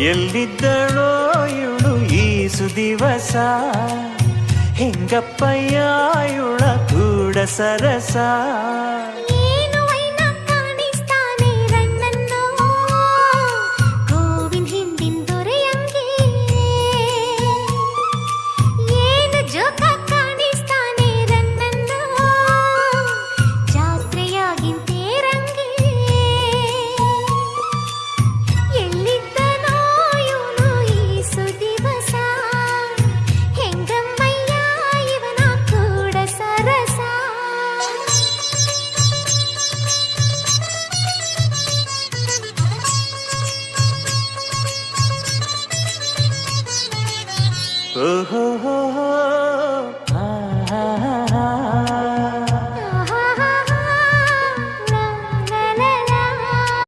ಎಲ್ಲಿದ್ದಳೋ ಇವಳು ಈಸು ದಿವಸ ಹೆಂಗಪ್ಪಯ್ಯ ಇವಳ ಕೂಡ ಸರಸ Oh, oh, oh, oh.